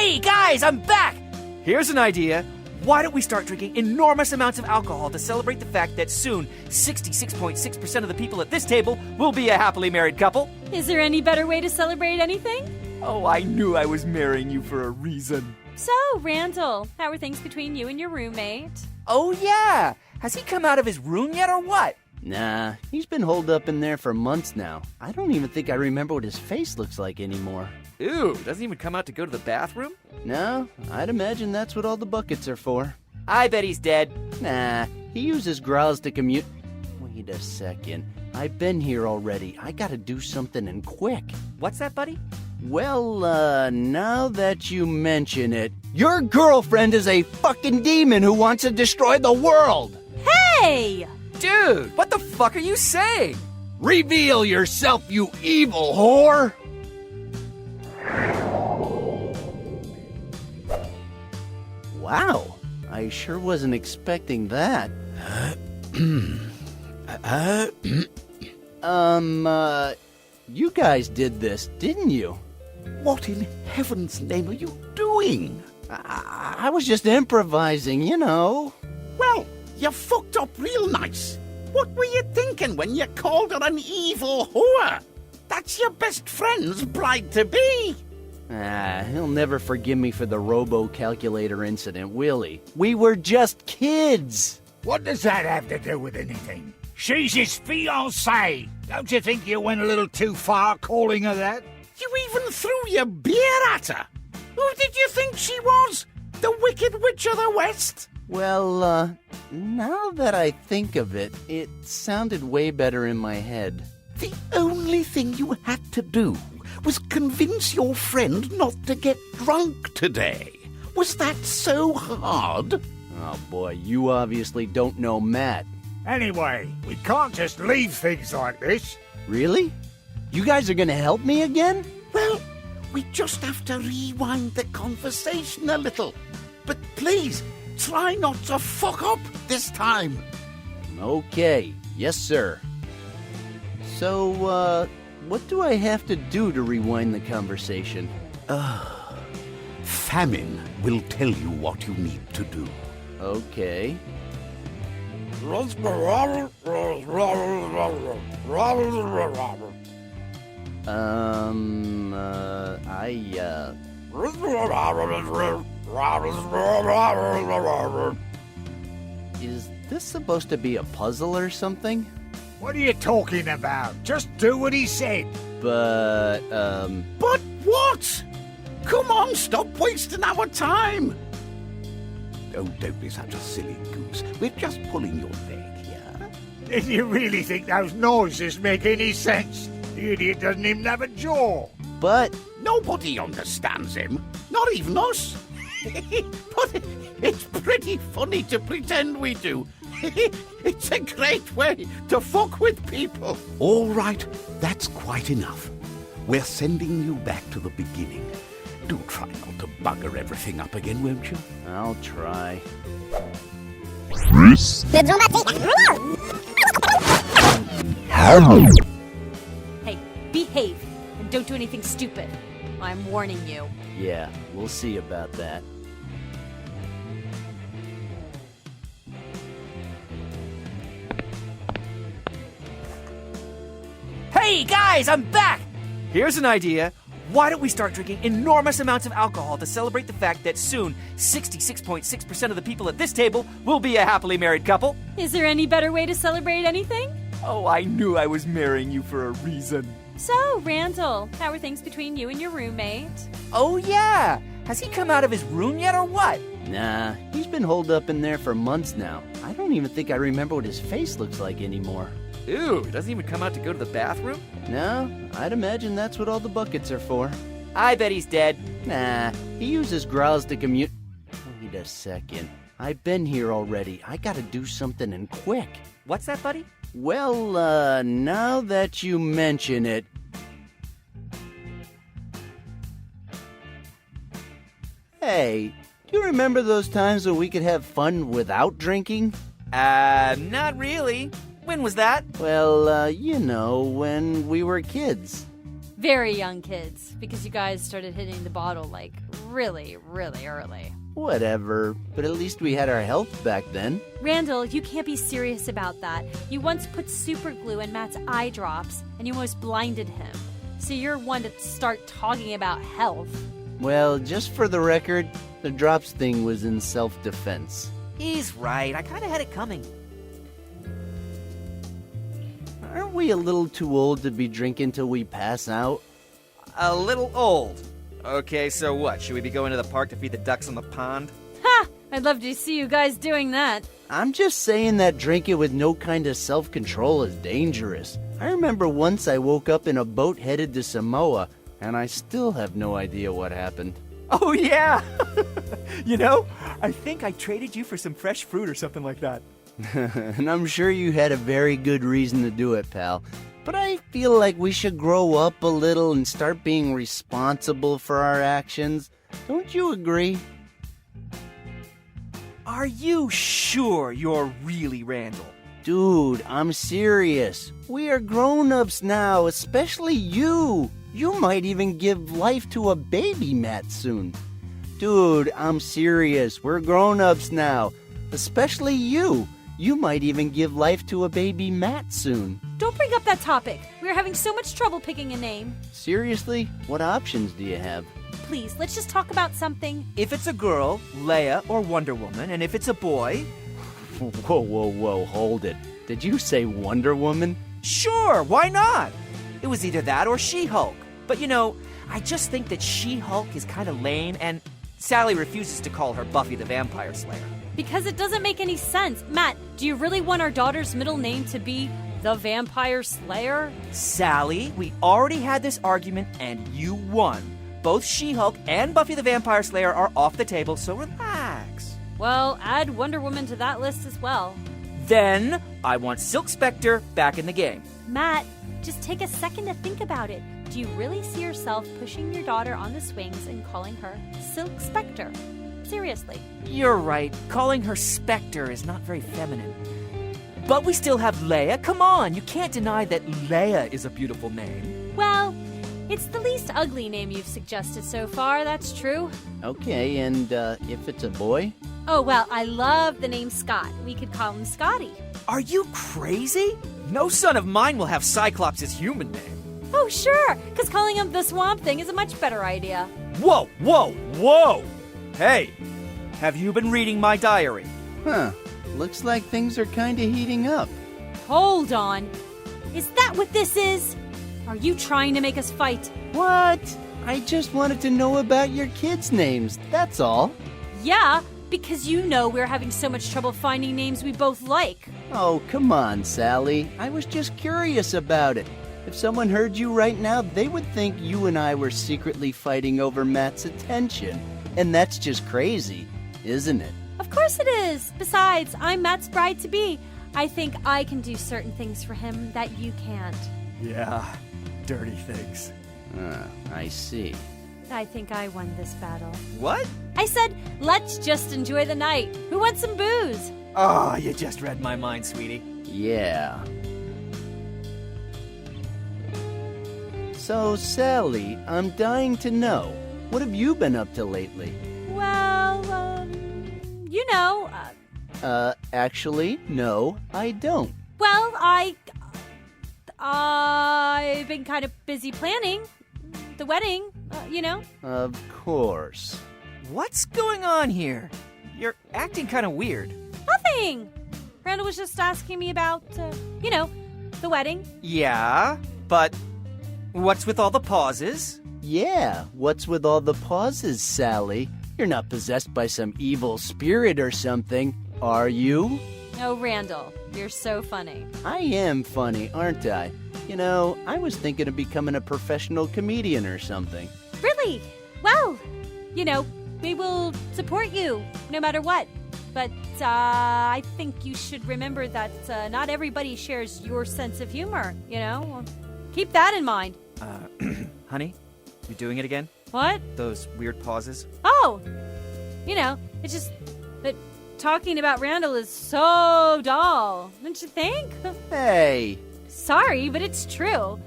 Hey guys, I'm back! Here's an idea. Why don't we start drinking enormous amounts of alcohol to celebrate the fact that soon 66.6% of the people at this table will be a happily married couple? Is there any better way to celebrate anything? Oh, I knew I was marrying you for a reason. So, Randal, how are things between you and your roommate? Oh yeah! Has he come out of his room yet or what? Nah, he's been holed up in there for months now. I don't even think I remember what his face looks like anymore. Ew, doesn't even come out to go to the bathroom? No, I'd imagine that's what all the buckets are for. I bet he's dead. Nah, he uses growls to commute. Wait a second. I've been here already. I gotta do something and quick. What's that, buddy? Well, now that you mention it, your girlfriend is a fucking demon who wants to destroy the world! Hey! Dude, what the fuck are you saying? Reveal yourself, you evil whore! Wow, I sure wasn't expecting that. You guys did this, didn't you? What in heaven's name are you doing? I was just improvising, you know. Well, you fucked up real nice. What were you thinking when you called her an evil whore? That's your best friend's bride-to-be. He'll never forgive me for the robo-calculator incident, will he? We were just kids! What does that have to do with anything? She's his fiancée. Don't you think you went a little too far calling her that? You even threw your beer at her. Who did you think she was? The Wicked Witch of the West? Well, now that I think of it, it sounded way better in my head. The only thing you had to do was convince your friend not to get drunk today. Was that so hard? Oh boy, you obviously don't know Matt. Anyway, we can't just leave things like this. Really? You guys are gonna help me again? Well, we just have to rewind the conversation a little. But please, try not to fuck up this time. Okay, yes sir. So, what do I have to do to rewind the conversation? Famine will tell you what you need to do. Okay. Is this supposed to be a puzzle or something? What are you talking about? Just do what he said. But what? Come on, stop wasting our time. Oh, don't be such a silly goose. We're just pulling your leg here. Did you really think those noises make any sense? The idiot doesn't even have a jaw. But nobody understands him. Not even us. But it's pretty funny to pretend we do. It's a great way to fuck with people. All right, that's quite enough. We're sending you back to the beginning. Do try not to bugger everything up again, won't you? I'll try. Hey, behave and don't do anything stupid. I'm warning you. Yeah, we'll see about that. Hey guys, I'm back! Here's an idea. Why don't we start drinking enormous amounts of alcohol to celebrate the fact that soon 66.6% of the people at this table will be a happily married couple? Is there any better way to celebrate anything? Oh, I knew I was marrying you for a reason. So, Randal, how are things between you and your roommate? Oh yeah! Has he come out of his room yet or what? Nah, he's been holed up in there for months now. I don't even think I remember what his face looks like anymore. Ew, doesn't even come out to go to the bathroom? No, I'd imagine that's what all the buckets are for. I bet he's dead. Nah, he uses growls to commute. Wait a second. I've been here already. I gotta do something and quick. What's that, buddy? Well, now that you mention it... Hey, do you remember those times when we could have fun without drinking? Not really. When was that? Well, you know, when we were kids. Very young kids, because you guys started hitting the bottle, like, really, really early. Whatever, but at least we had our health back then. Randall, you can't be serious about that. You once put super glue in Matt's eye drops, and you almost blinded him. So you're one to start talking about health. Well, just for the record, the drops thing was in self-defense. He's right. I kind of had it coming. Aren't we a little too old to be drinking till we pass out? A little old. Okay, so what? Should we be going to the park to feed the ducks on the pond? Ha! I'd love to see you guys doing that. I'm just saying that drinking with no kind of self-control is dangerous. I remember once I woke up in a boat headed to Samoa, and I still have no idea what happened. Oh, yeah! You know, I think I traded you for some fresh fruit or something like that. And I'm sure you had a very good reason to do it, pal. But I feel like we should grow up a little and start being responsible for our actions. Don't you agree? Are you sure you're really Randal? Dude, I'm serious. We are grown-ups now, especially you. You might even give life to a baby Matt soon. Dude, I'm serious. We're grown-ups now, especially you. You might even give life to a baby Matt soon. Don't bring up that topic. We're having so much trouble picking a name. Seriously? What options do you have? Please, let's just talk about something. If it's a girl, Leia or Wonder Woman, and if it's a boy... Whoa, hold it. Did you say Wonder Woman? Sure, why not? It was either that or She-Hulk. But you know, I just think that She-Hulk is kind of lame, and Sally refuses to call her Buffy the Vampire Slayer. Because it doesn't make any sense. Matt, do you really want our daughter's middle name to be the Vampire Slayer? Sally, we already had this argument, and you won. Both She-Hulk and Buffy the Vampire Slayer are off the table, so relax. Well, add Wonder Woman to that list as well. Then, I want Silk Spectre back in the game. Matt, just take a second to think about it. Do you really see yourself pushing your daughter on the swings and calling her Silk Spectre? Seriously. You're right. Calling her Spectre is not very feminine. But we still have Leia. Come on, you can't deny that Leia is a beautiful name. Well, it's the least ugly name you've suggested so far, that's true. Okay, and if it's a boy? Oh, well, I love the name Scott. We could call him Scotty. Are you crazy? No son of mine will have Cyclops' human name. Oh, sure, because calling him the Swamp Thing is a much better idea. Whoa! Hey, have you been reading my diary? Huh, looks like things are kinda heating up. Hold on. Is that what this is? Are you trying to make us fight? What? I just wanted to know about your kids' names, that's all. Yeah, because you know we're having so much trouble finding names we both like. Oh, come on, Sally. I was just curious about it. If someone heard you right now, they would think you and I were secretly fighting over Matt's attention. And that's just crazy, isn't it? Of course it is. Besides, I'm Matt's bride-to-be. I think I can do certain things for him that you can't. Yeah, dirty things. I see. I think I won this battle. What? I said, let's just enjoy the night. Who wants some booze? Oh, you just read my mind, sweetie. Yeah. So, Sally, I'm dying to know. What have you been up to lately? Well, you know. Actually, no, I don't. Well, I've been kind of busy planning the wedding, you know. Of course. What's going on here? You're acting kind of weird. Nothing. Randal was just asking me about, you know, the wedding. Yeah, but what's with all the pauses? Yeah, what's with all the pauses, Sally? You're not possessed by some evil spirit or something, are you? Oh, Randal, you're so funny. I am funny, aren't I? You know, I was thinking of becoming a professional comedian or something. Really? Well, you know, we will support you no matter what. But I think you should remember that not everybody shares your sense of humor, you know? Keep that in mind. Honey, you're doing it again? What? Those weird pauses? Oh, you know, it's just that talking about Randal is so dull, don't you think? Hey! Sorry, but it's true.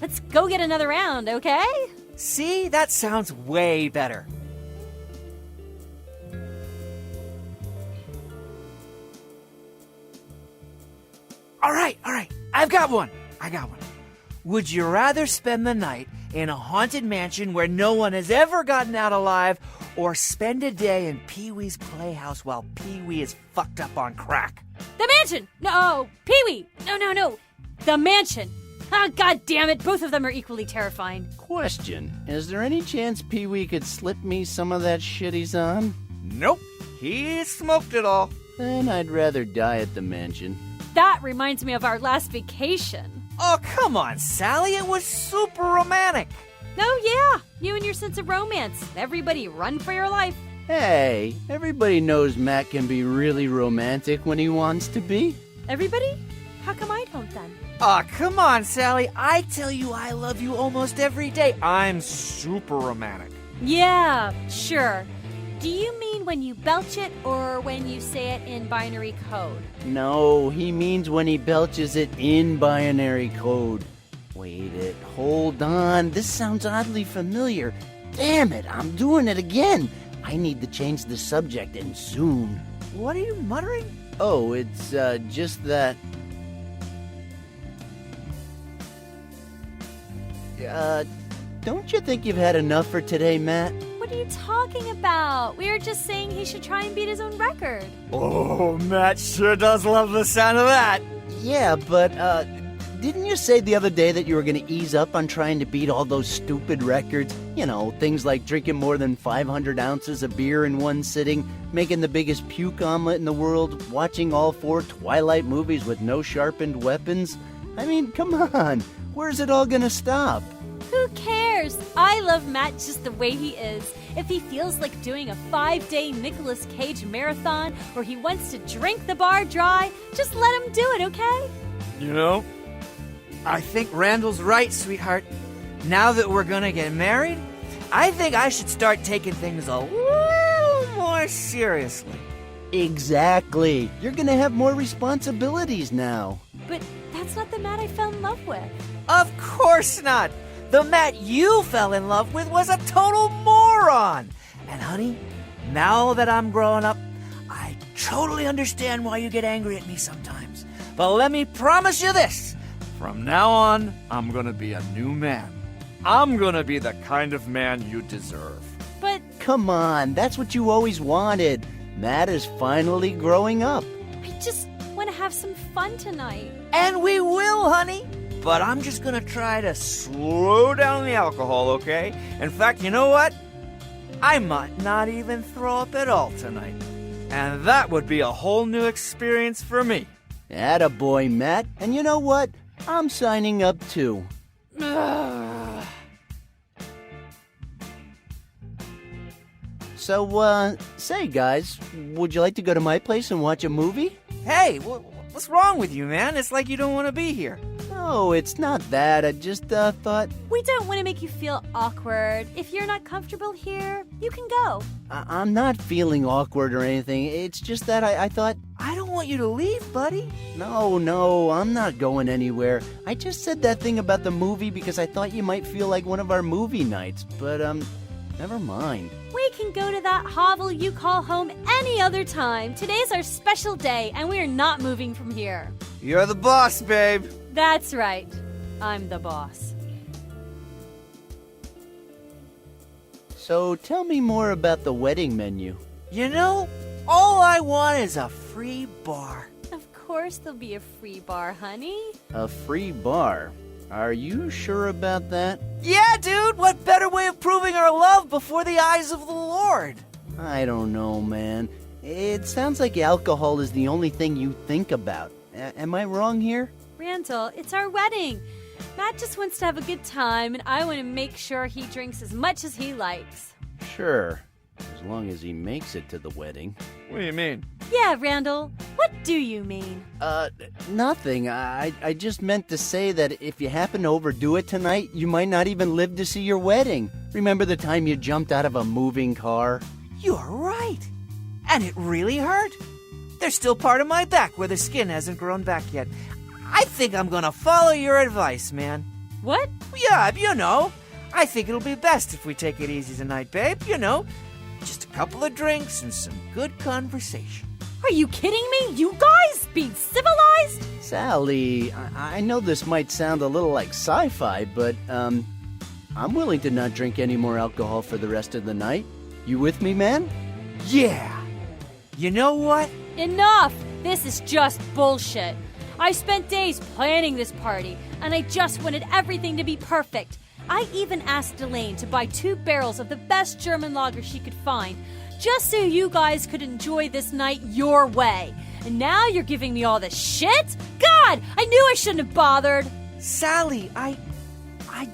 let's go get another round, okay? See, that sounds way better. All right. I've got one. Would you rather spend the night in a haunted mansion where no one has ever gotten out alive, or spend a day in Pee-wee's playhouse while Pee-wee is fucked up on crack? The mansion! No, Pee-wee! No. The mansion! Ah, God damn it, both of them are equally terrifying. Question, is there any chance Pee-wee could slip me some of that shit he's on? Nope. He smoked it all. Then I'd rather die at the mansion. That reminds me of our last vacation. Oh, come on, Sally. It was super romantic. Oh, yeah, you and your sense of romance. Everybody run for your life. Hey, everybody knows Matt can be really romantic when he wants to be. Everybody? How come I don't then? Oh, come on, Sally. I tell you I love you almost every day. I'm super romantic. Yeah, sure. Do you mean when you belch it or when you say it in binary code? No, he means when he belches it in binary code. Wait it, hold on. This sounds oddly familiar. Damn it, I'm doing it again. I need to change the subject, and soon. What are you muttering? Oh, it's just that... don't you think you've had enough for today, Matt? What are you talking about? We were just saying he should try and beat his own record. Oh, Matt sure does love the sound of that. Yeah, but, didn't you say the other day that you were going to ease up on trying to beat all those stupid records? You know, things like drinking more than 500 ounces of beer in one sitting, making the biggest puke omelet in the world, watching all 4 Twilight movies with no sharpened weapons? I mean, come on. Where's it all going to stop? Who cares? I love Matt just the way he is. If he feels like doing a 5-day Nicolas Cage marathon or he wants to drink the bar dry, just let him do it, okay? You know, I think Randal's right, sweetheart. Now that we're gonna get married, I think I should start taking things a little more seriously. Exactly. You're going to have more responsibilities now. But that's not the Matt I fell in love with. Of course not. The Matt you fell in love with was a total moron. And honey, now that I'm growing up, I totally understand why you get angry at me sometimes. But let me promise you this. From now on, I'm gonna be a new man. I'm gonna be the kind of man you deserve. But Come on, that's what you always wanted. Matt is finally growing up. I just want to have some fun tonight. And we will, honey. But I'm just gonna try to slow down the alcohol, okay? In fact, you know what? I might not even throw up at all tonight. And that would be a whole new experience for me. Attaboy, Matt. And you know what? I'm signing up too. So, say guys, would you like to go to my place and watch a movie? Hey, what's wrong with you, man? It's like you don't want to be here. No, it's not that. I just, thought... We don't want to make you feel awkward. If you're not comfortable here, you can go. I'm not feeling awkward or anything. It's just that I thought... I don't want you to leave, buddy. No, I'm not going anywhere. I just said that thing about the movie because I thought you might feel like one of our movie nights. But, never mind. We can go to that hovel you call home any other time. Today's our special day, and we're not moving from here. You're the boss, babe. That's right. I'm the boss. So tell me more about the wedding menu. You know, all I want is a free bar. Of course there'll be a free bar, honey. A free bar? Are you sure about that? Yeah, dude, what better way of proving our love before the eyes of the Lord? I don't know, man. It sounds like alcohol is the only thing you think about. Am I wrong here? Randal, it's our wedding. Matt just wants to have a good time, and I want to make sure he drinks as much as he likes. Sure. As long as he makes it to the wedding. What do you mean? Yeah, Randal. What do you mean? Nothing. I just meant to say that if you happen to overdo it tonight, you might not even live to see your wedding. Remember the time you jumped out of a moving car? You're right. And it really hurt. There's still part of my back where the skin hasn't grown back yet. I think I'm gonna follow your advice, man. What? Yeah, you know. I think it'll be best if we take it easy tonight, babe. You know, just a couple of drinks and some good conversation. Are you kidding me? You guys being civilized? Sally, I know this might sound a little like sci-fi, but, I'm willing to not drink any more alcohol for the rest of the night. You with me, man? Yeah. You know what? Enough! This is just bullshit. I spent days planning this party, and I just wanted everything to be perfect. I even asked Elaine to buy 2 barrels of the best German lager she could find, just so you guys could enjoy this night your way. And now you're giving me all this shit? God, I knew I shouldn't have bothered. Sally, I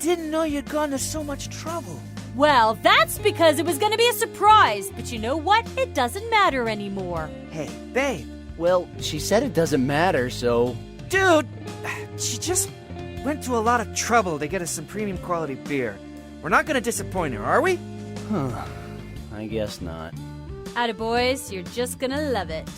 didn't know you'd gone to so much trouble. Well, that's because it was going to be a surprise. But you know what? It doesn't matter anymore. Hey, babe. Well, she said it doesn't matter, so... Dude, she just went to a lot of trouble to get us some premium quality beer. We're not going to disappoint her, are we? I guess not. Attaboys, you're just going to love it.